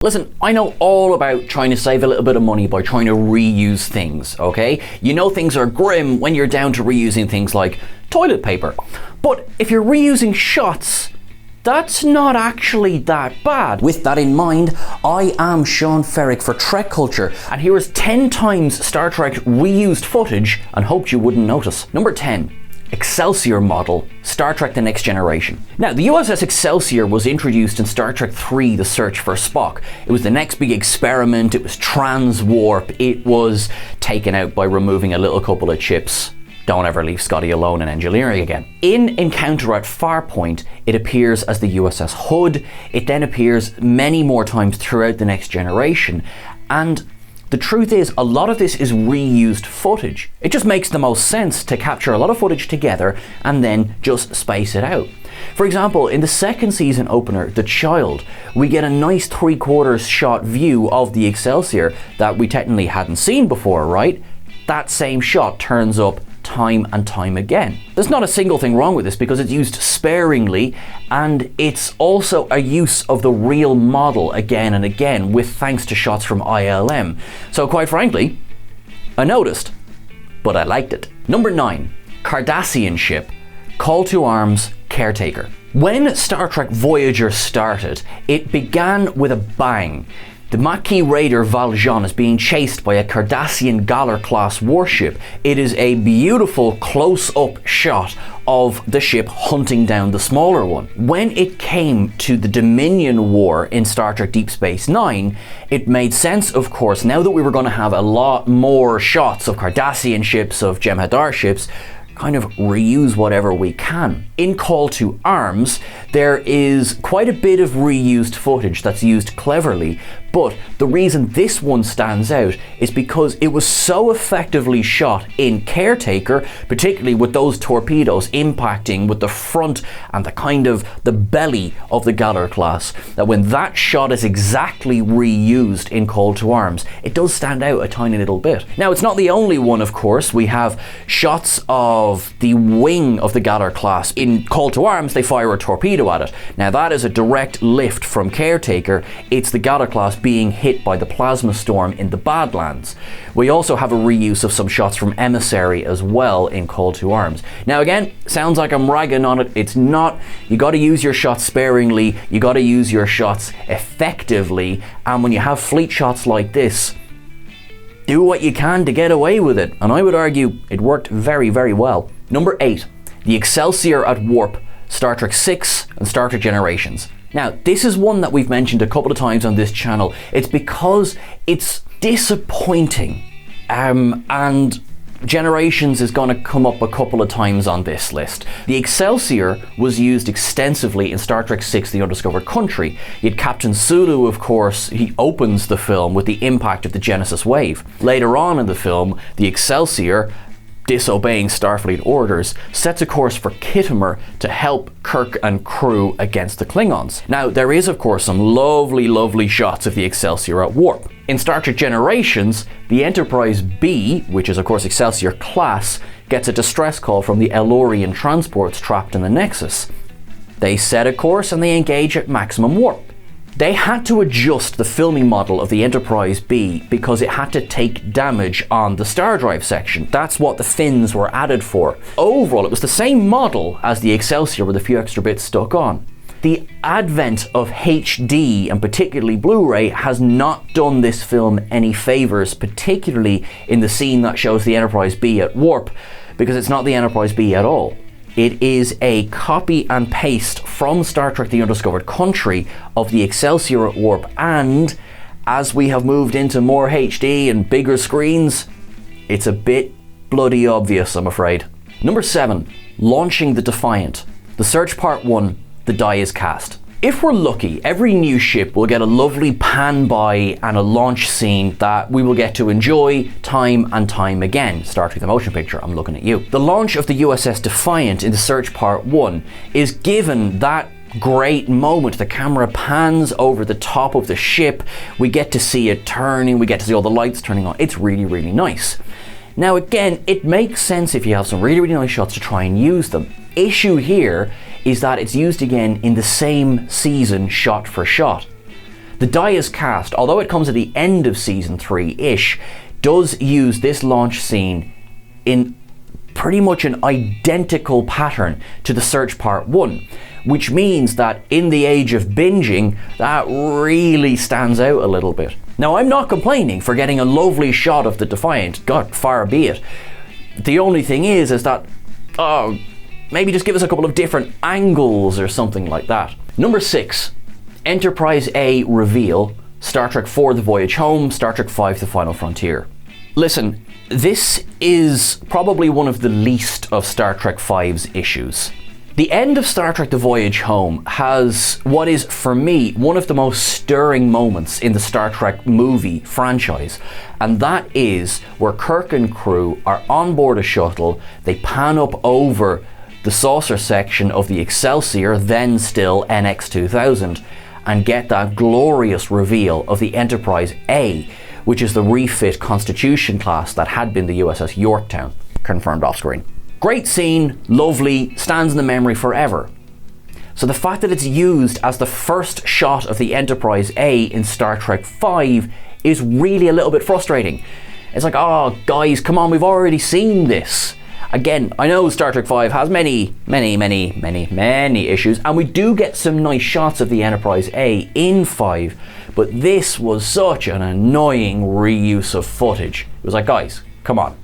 Listen, I know all about trying to save a little bit of money by trying to reuse things, okay? You know things are grim when you're down to reusing things like toilet paper. But if you're reusing shots, that's not actually that bad. With that in mind, I am Sean Ferrick for Trek Culture, and here is 10 times Star Trek reused footage and hoped you wouldn't notice. Number 10. EXCELSIOR model, Star Trek The Next Generation. Now, the USS EXCELSIOR was introduced in Star Trek III, The Search for Spock. It was the next big experiment, it was trans-warp, it was taken out by removing a little couple of chips. Don't ever leave Scotty alone in engineering again. In Encounter at Farpoint, it appears as the USS Hood. It then appears many more times throughout The Next Generation, and the truth is, a lot of this is reused footage. It just makes the most sense to capture a lot of footage together and then just space it out. For example, in the second season opener, The Child, we get a nice 3/4 shot view of the EXCELSIOR that we technically hadn't seen before, right? That same shot turns up time and time again. There's not a single thing wrong with this because it's used sparingly, and it's also a use of the real model again and again with thanks to shots from ILM. So quite frankly, I noticed, but I liked it. Number 9. Cardassian ship, Call to Arms, Caretaker. When Star Trek Voyager started, it began with a bang. The Maquis raider Valjean is being chased by a Cardassian Galar-class warship. It is a beautiful close-up shot of the ship hunting down the smaller one. When it came to the Dominion War in Star Trek Deep Space Nine, it made sense, of course, now that we were going to have a lot more shots of Cardassian ships, of Jem'Hadar ships, kind of reuse whatever we can. In Call to Arms, there is quite a bit of reused footage that's used cleverly, but the reason this one stands out is because it was so effectively shot in Caretaker, particularly with those torpedoes impacting with the front and the belly of the Galar class, that when that shot is exactly reused in Call to Arms, it does stand out a tiny little bit. Now, it's not the only one, of course. We have shots of the wing of the Galar class. In Call to Arms, they fire a torpedo at it. Now, that is a direct lift from Caretaker. It's the Galar class being hit by the plasma storm in the Badlands. We also have a reuse of some shots from Emissary as well in Call to Arms. Now again, sounds like I'm ragging on it. It's not. You got to use your shots sparingly, you got to use your shots effectively, and when you have fleet shots like this, do what you can to get away with it, and I would argue it worked very, very well. Number 8. The EXCELSIOR at Warp, Star Trek VI and Star Trek Generations. Now, this is one that we've mentioned a couple of times on this channel. It's because it's disappointing, and Generations is going to come up a couple of times on this list. The EXCELSIOR was used extensively in Star Trek VI, The Undiscovered Country. You had Captain Sulu, of course. He opens the film with the impact of the Genesis wave. Later on in the film, the EXCELSIOR, disobeying Starfleet orders, sets a course for Khitomer to help Kirk and crew against the Klingons. Now, there is of course some lovely, lovely shots of the EXCELSIOR at Warp. In Star Trek Generations, the Enterprise B, which is of course EXCELSIOR class, gets a distress call from the Elorian transports trapped in the Nexus. They set a course and they engage at maximum warp. They had to adjust the filming model of the Enterprise B because it had to take damage on the star drive section. That's what the fins were added for. Overall, it was the same model as the EXCELSIOR with a few extra bits stuck on. The advent of HD, and particularly Blu-ray, has not done this film any favors, particularly in the scene that shows the Enterprise B at Warp, because it's not the Enterprise B at all. It is a copy and paste from Star Trek The Undiscovered Country of the EXCELSIOR at Warp, and as we have moved into more HD and bigger screens, it's a bit bloody obvious, I'm afraid. Number 7. Launching the Defiant. The Search Part 1, The Die is Cast. If we're lucky, every new ship will get a lovely pan by and a launch scene that we will get to enjoy time and time again. Star Trek the Motion Picture, I'm looking at you. The launch of the USS Defiant in The Search Part 1 is given that great moment. The camera pans over the top of the ship, we get to see it turning, we get to see all the lights turning on. It's really, really nice. Now again, it makes sense if you have some really, really nice shots to try and use them. Issue here is that it's used again in the same season shot for shot. The die is cast, although it comes at the end of season 3-ish, does use this launch scene in pretty much an identical pattern to the Search Part 1, which means that in the age of binging, that really stands out a little bit. Now, I'm not complaining for getting a lovely shot of the Defiant, God, far be it. The only thing is that, maybe just give us a couple of different angles or something like that. Number 6, Enterprise A reveal, Star Trek IV The Voyage Home, Star Trek V The Final Frontier. Listen, this is probably one of the least of Star Trek V's issues. The end of Star Trek The Voyage Home has what is, for me, one of the most stirring moments in the Star Trek movie franchise, and that is where Kirk and crew are on board a shuttle, they pan up over the saucer section of the Excelsior, then still NX-2000, and get that glorious reveal of the Enterprise A, which is the refit Constitution class that had been the USS Yorktown, confirmed off screen. Great scene, lovely, stands in the memory forever. So the fact that it's used as the first shot of the Enterprise A in Star Trek V is really a little bit frustrating. It's like, oh guys, come on, we've already seen this. Again, I know Star Trek V has many issues, and we do get some nice shots of the Enterprise A in 5, but this was such an annoying reuse of footage. It was like, guys, come on,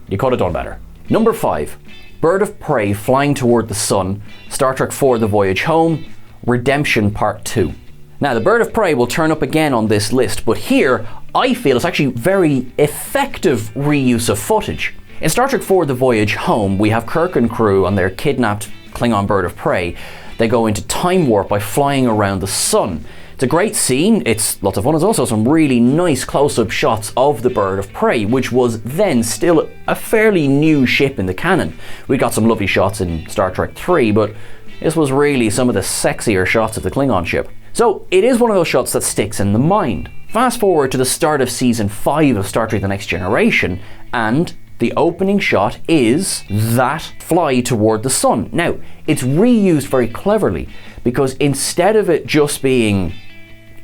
you could have done better. Number 5, Bird of Prey flying toward the sun, Star Trek IV The Voyage Home, Redemption Part 2. Now, the Bird of Prey will turn up again on this list, but here, I feel it's actually very effective reuse of footage. In Star Trek IV The Voyage Home, we have Kirk and crew on their kidnapped Klingon Bird of Prey. They go into time warp by flying around the sun. It's a great scene, it's lots of fun. There's also some really nice close-up shots of the Bird of Prey, which was then still a fairly new ship in the canon. We got some lovely shots in Star Trek 3, but this was really some of the sexier shots of the Klingon ship. So it is one of those shots that sticks in the mind. Fast forward to the start of season 5 of Star Trek The Next Generation, and the opening shot is that fly toward the sun. Now, it's reused very cleverly, because instead of it just being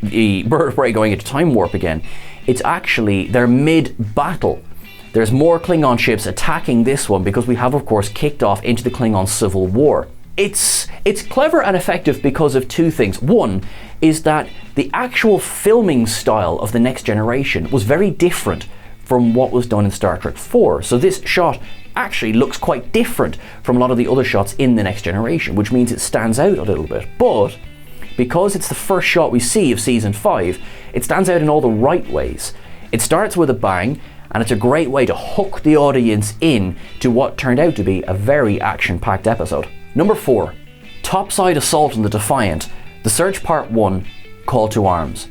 the Bird of Prey going into time warp again, it's actually they're mid-battle. There's more Klingon ships attacking this one because we have, of course, kicked off into the Klingon Civil War. It's clever and effective because of two things. One is that the actual filming style of The Next Generation was very different from what was done in Star Trek 4. So this shot actually looks quite different from a lot of the other shots in The Next Generation, which means it stands out a little bit. But because it's the first shot we see of season 5, it stands out in all the right ways. It starts with a bang, and it's a great way to hook the audience in to what turned out to be a very action-packed episode. Number 4, Topside Assault on the Defiant, The Search Part 1, Call to Arms.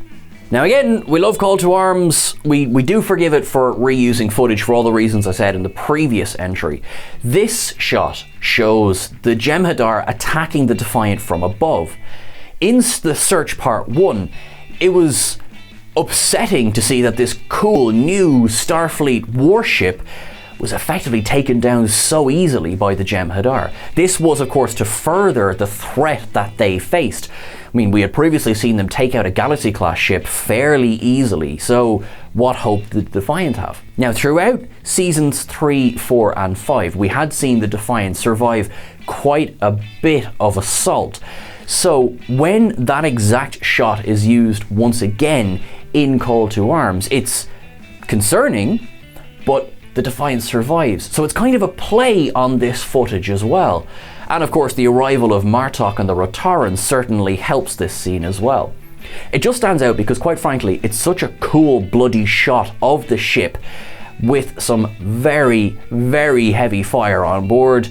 Now again, we love Call to Arms. We do forgive it for reusing footage for all the reasons I said in the previous entry. This shot shows the Jem'Hadar attacking the Defiant from above. In The Search Part 1, it was upsetting to see that this cool new Starfleet warship was effectively taken down so easily by the Jem'Hadar. This was, of course, to further the threat that they faced. I mean, we had previously seen them take out a Galaxy-class ship fairly easily, so what hope did the Defiant have? Now, throughout seasons 3, 4, and 5, we had seen the Defiant survive quite a bit of assault. So when that exact shot is used once again in Call to Arms, it's concerning, but the Defiant survives. So it's kind of a play on this footage as well. And of course, the arrival of Martok and the Rotarans certainly helps this scene as well. It just stands out because, quite frankly, it's such a cool, bloody shot of the ship with some very, very heavy fire on board,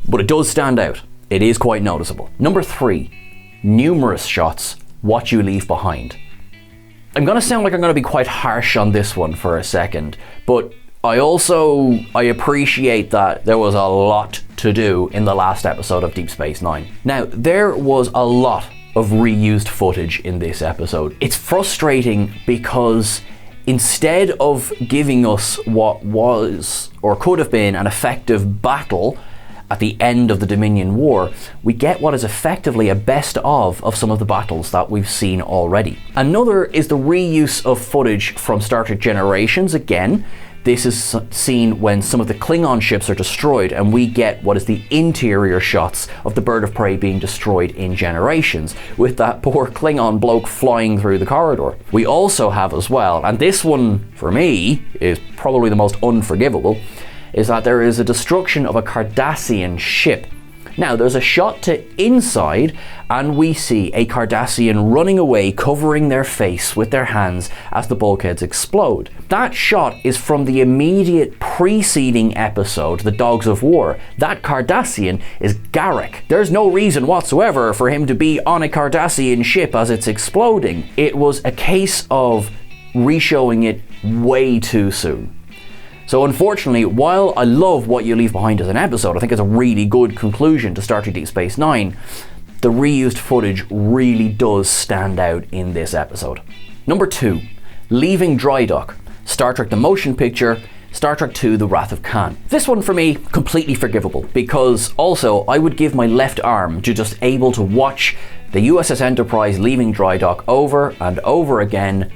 but it does stand out. It is quite noticeable. Number 3, numerous shots, What You Leave Behind. I'm going to sound like I'm going to be quite harsh on this one for a second, but I appreciate that there was a lot to do in the last episode of Deep Space Nine. Now, there was a lot of reused footage in this episode. It's frustrating because instead of giving us what was or could have been an effective battle at the end of the Dominion War, we get what is effectively a best of some of the battles that we've seen already. Another is the reuse of footage from Star Trek Generations. Again, this is seen when some of the Klingon ships are destroyed and we get what is the interior shots of the bird of prey being destroyed in Generations, with that poor Klingon bloke flying through the corridor. We also have as well, and this one for me is probably the most unforgivable, is that there is a destruction of a Cardassian ship. Now, there's a shot to inside, and we see a Cardassian running away, covering their face with their hands as the bulkheads explode. That shot is from the immediate preceding episode, The Dogs of War. That Cardassian is Garak. There's no reason whatsoever for him to be on a Cardassian ship as it's exploding. It was a case of reshowing it way too soon. So unfortunately, while I love What You Leave Behind as an episode, I think it's a really good conclusion to Star Trek Deep Space Nine, the reused footage really does stand out in this episode. Number 2, Leaving Dry Dock, Star Trek the Motion Picture, Star Trek II The Wrath of Khan. This one for me, completely forgivable, because also I would give my left arm to just able to watch the USS Enterprise leaving dry dock over and over again.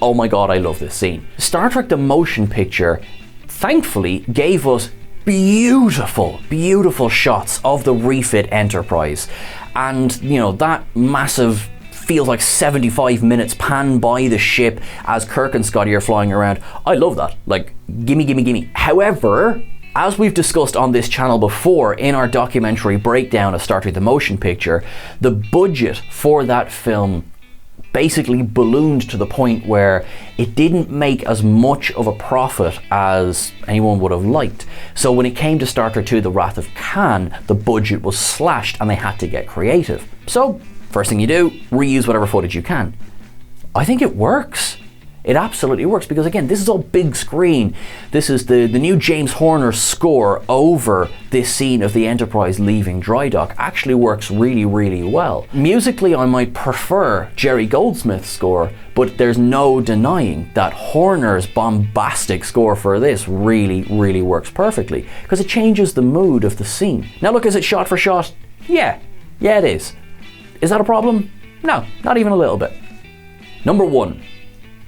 Oh my god, I love this scene. Star Trek the Motion Picture thankfully gave us beautiful, beautiful shots of the refit Enterprise. And, you know, that massive, feels like 75 minutes pan by the ship as Kirk and Scotty are flying around. I love that. Like, gimme, gimme, gimme. However, as we've discussed on this channel before in our documentary breakdown of Star Trek the Motion Picture, the budget for that film basically ballooned to the point where it didn't make as much of a profit as anyone would have liked. So when it came to Star Trek II The Wrath of Khan, the budget was slashed and they had to get creative. So, first thing you do, reuse whatever footage you can. I think it works. It absolutely works, because again, this is all big screen. This is the new James Horner score over this scene of the Enterprise leaving dry dock. Actually works really, really well. Musically, I might prefer Jerry Goldsmith's score, but there's no denying that Horner's bombastic score for this really, really works perfectly, because it changes the mood of the scene. Now look, is it shot for shot? Yeah, it is. Is that a problem? No, not even a little bit. Number 1.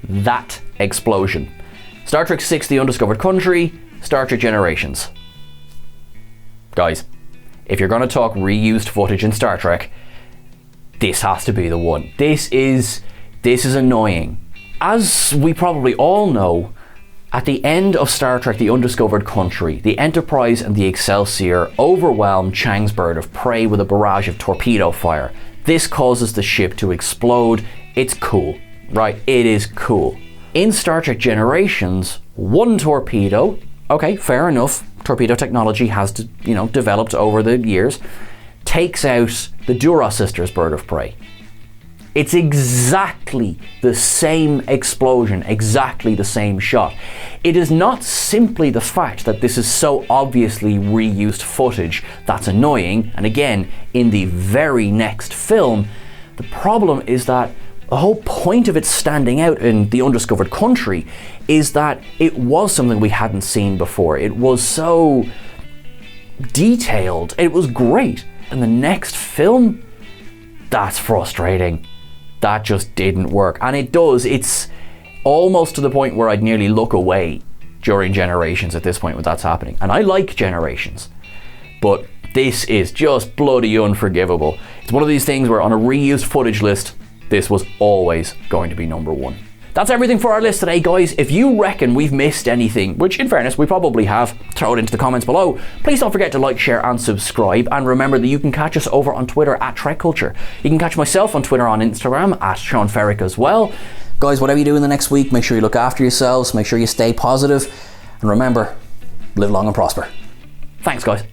That explosion. Star Trek VI The Undiscovered Country, Star Trek Generations. Guys, if you're going to talk reused footage in Star Trek, this has to be the one. This is annoying. As we probably all know, at the end of Star Trek The Undiscovered Country, the Enterprise and the Excelsior overwhelm Chang's bird of prey with a barrage of torpedo fire. This causes the ship to explode. It's cool. Right, it is cool. In Star Trek Generations, one torpedo, okay, fair enough, torpedo technology has, developed over the years, takes out the Duras sisters' bird of prey. It's exactly the same explosion, exactly the same shot. It is not simply the fact that this is so obviously reused footage that's annoying, and again, in the very next film, the problem is that the whole point of it standing out in The Undiscovered Country is that it was something we hadn't seen before. It was so detailed. It was great. And the next film, that's frustrating. That just didn't work. And it's almost to the point where I'd nearly look away during Generations at this point when that's happening. And I like Generations, but this is just bloody unforgivable. It's one of these things where on a reused footage list, this was always going to be number 1. That's everything for our list today, guys. If you reckon we've missed anything, which in fairness we probably have, throw it into the comments below. Please don't forget to like, share and subscribe, and remember that you can catch us over on Twitter at TrekCulture. You can catch myself on Twitter, on Instagram at Sean Ferrick as well. Guys, whatever you do in the next week, make sure you look after yourselves, make sure you stay positive, and remember, live long and prosper. Thanks, guys.